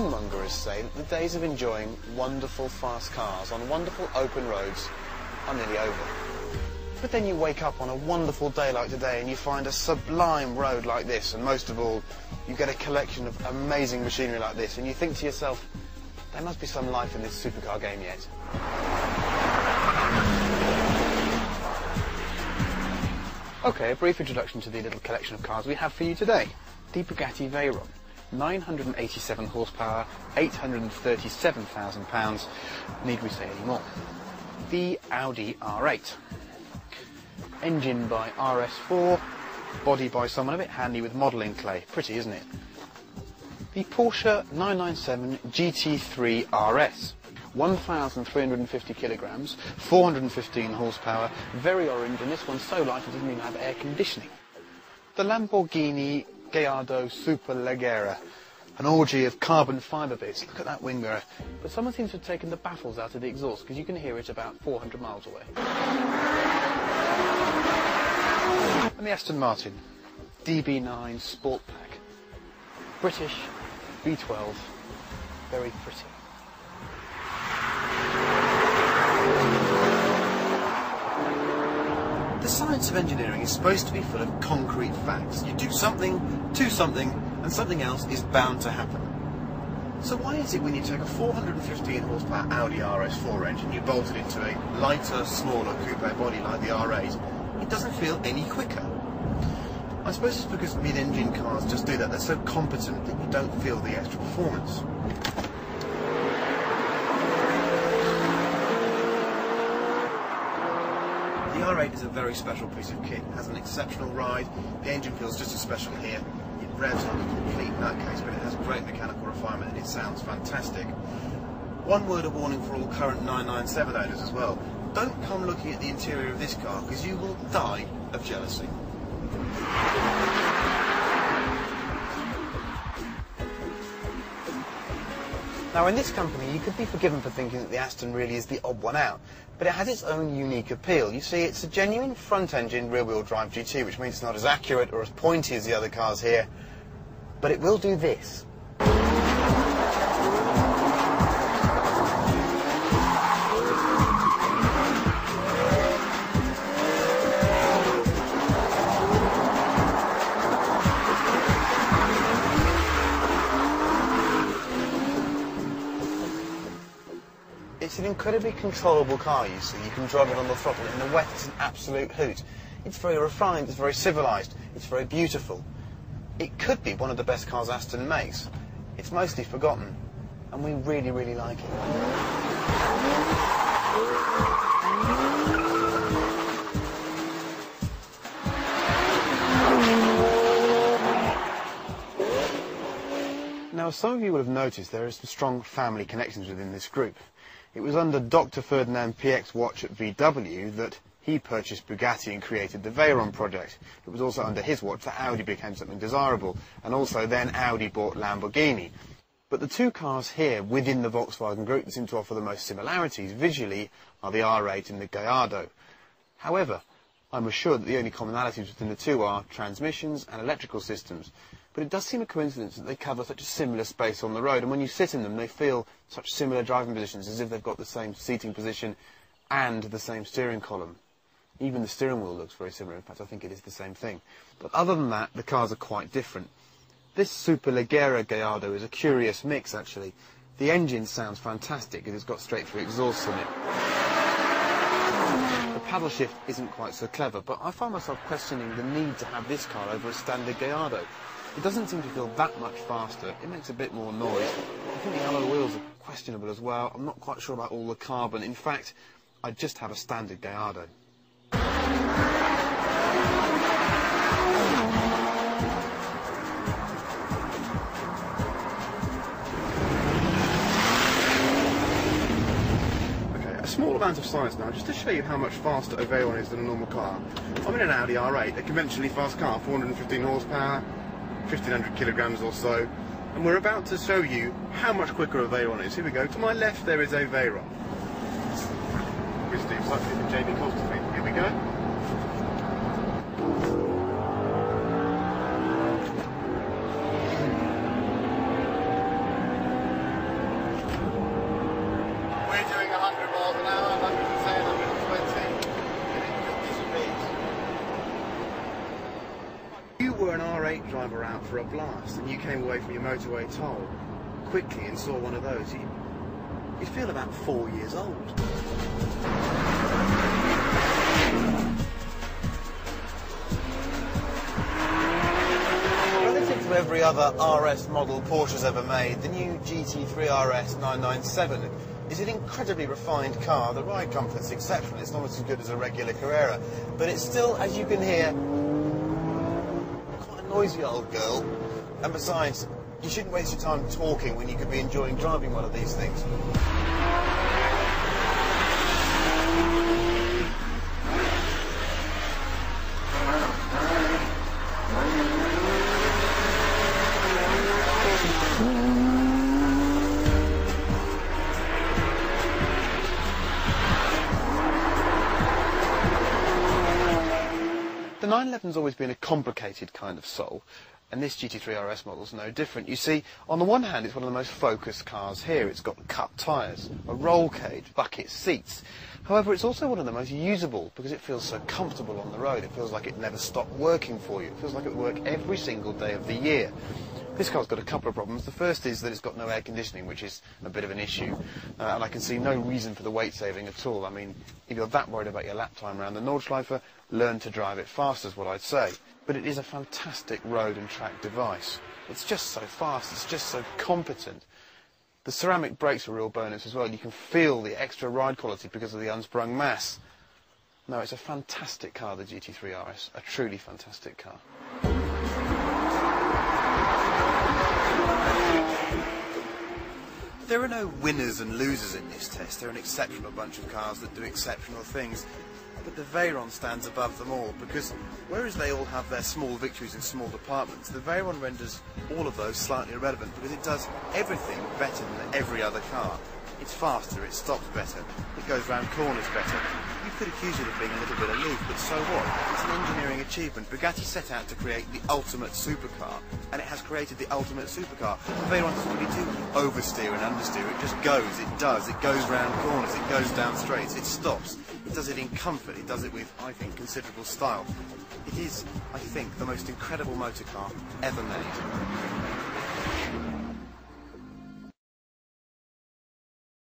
fearmongers say that the days of enjoying wonderful fast cars on wonderful open roads are nearly over. But then you wake up on a wonderful day like today and you find a sublime road like this, and most of all, you get a collection of amazing machinery like this, and you think to yourself, there must be some life in this supercar game yet. Okay, a brief introduction to the little collection of cars we have for you today. The Bugatti Veyron. 987 horsepower, £837,000, need we say any more? The Audi R8. Engine by RS4, body by someone a bit handy with modelling clay. Pretty, isn't it? The Porsche 997 GT3 RS. 1,350 kilograms, 415 horsepower, very orange, and this one's so light it doesn't even have air conditioning. The Lamborghini Gallardo Superleggera, an orgy of carbon fibre bits. Look at that wing mirror. But someone seems to have taken the baffles out of the exhaust, because you can hear it about 400 miles away. And the Aston Martin DB9 Sport Pack. British, V12, very pretty. The science of engineering is supposed to be full of concrete facts. You do something to something, and something else is bound to happen. So why is it when you take a 415 horsepower Audi RS4 engine, you bolt it into a lighter, smaller coupe body like the R8, it doesn't feel any quicker? I suppose it's because mid-engine cars just do that. They're so competent that you don't feel the extra performance. The R8 is a very special piece of kit. It has an exceptional ride. The engine feels just as special here. It revs like a complete nutcase, but it has great mechanical refinement and it sounds fantastic. One word of warning for all current 997 owners as well. Don't come looking at the interior of this car, because you will die of jealousy. Now, in this company, you could be forgiven for thinking that the Aston really is the odd one out, but it has its own unique appeal. You see, it's a genuine front-engine rear-wheel drive GT, which means it's not as accurate or as pointy as the other cars here, but it will do this. It's an incredibly controllable car, you see. You can drive it on the throttle. In the wet, it's an absolute hoot. It's very refined, it's very civilised, it's very beautiful. It could be one of the best cars Aston makes. It's mostly forgotten, and we really, really like it. Now, some of you will have noticed there are some strong family connections within this group. It was under Dr. Ferdinand Piech's watch at VW that he purchased Bugatti and created the Veyron project. It was also under his watch that Audi became something desirable, and also then Audi bought Lamborghini. But the two cars here within the Volkswagen group that seem to offer the most similarities visually are the R8 and the Gallardo. However, I'm assured that the only commonalities between the two are transmissions and electrical systems. But it does seem a coincidence that they cover such a similar space on the road, and when you sit in them they feel such similar driving positions, as if they've got the same seating position and the same steering column. Even the steering wheel looks very similar. In fact, I think it is the same thing. But other than that, the cars are quite different. This Superleggera Gallardo is a curious mix, actually. The engine sounds fantastic, it's got straight-through exhausts in it. The paddle shift isn't quite so clever, but I find myself questioning the need to have this car over a standard Gallardo. It doesn't seem to feel that much faster. It makes a bit more noise. I think the alloy wheels are questionable as well. I'm not quite sure about all the carbon. In fact, I'd just have a standard Gallardo. Okay, a small amount of science now, just to show you how much faster a Veyron is than a normal car. I'm in an Audi R8, a conventionally fast car, 415 horsepower, 1,500 kilograms or so, and we're about to show you how much quicker a Veyron is. Here we go. To my left there is a Veyron. With Steve Sutcliffe and Jamie Costerfield. Here we go. were an R8 driver out for a blast and you came away from your motorway toll quickly and saw one of those, you'd feel about 4 years old. Relative to every other RS model Porsche's ever made, the new GT3 RS 997 is an incredibly refined car. The ride comfort's exceptional. It's not as good as a regular Carrera, but it's still, as you can hear, quite a noisy old girl. And besides, you shouldn't waste your time talking when you could be enjoying driving one of these things. The 911's always been a complicated kind of soul, and this GT3 RS model's no different. You see, on the one hand, it's one of the most focused cars here. It's got cut tyres, a roll cage, bucket seats. However, it's also one of the most usable because it feels so comfortable on the road. It feels like it never stopped working for you. It feels like it would work every single day of the year. This car's got a couple of problems. The first is that it's got no air conditioning, which is a bit of an issue. And I can see no reason for the weight saving at all. I mean, if you're that worried about your lap time around the Nordschleife, learn to drive it fast is what I'd say. But it is a fantastic road and track device. It's just so fast, it's just so competent. The ceramic brakes are a real bonus as well. You can feel the extra ride quality because of the unsprung mass. No, it's a fantastic car, the GT3 RS, a truly fantastic car. There are no winners and losers in this test. They're an exceptional bunch of cars that do exceptional things. But the Veyron stands above them all, because whereas they all have their small victories in small departments, the Veyron renders all of those slightly irrelevant because it does everything better than every other car. It's faster, it stops better, it goes round corners better. You could accuse it of being a little bit aloof, but so what? It's an engineering achievement. Bugatti set out to create the ultimate supercar, and it has created the ultimate supercar. The Veyron doesn't really do oversteer and understeer, it just goes, it goes round corners, it goes down straights, it stops. It does it in comfort, it does it with, I think, considerable style. It is, I think, the most incredible motor car ever made.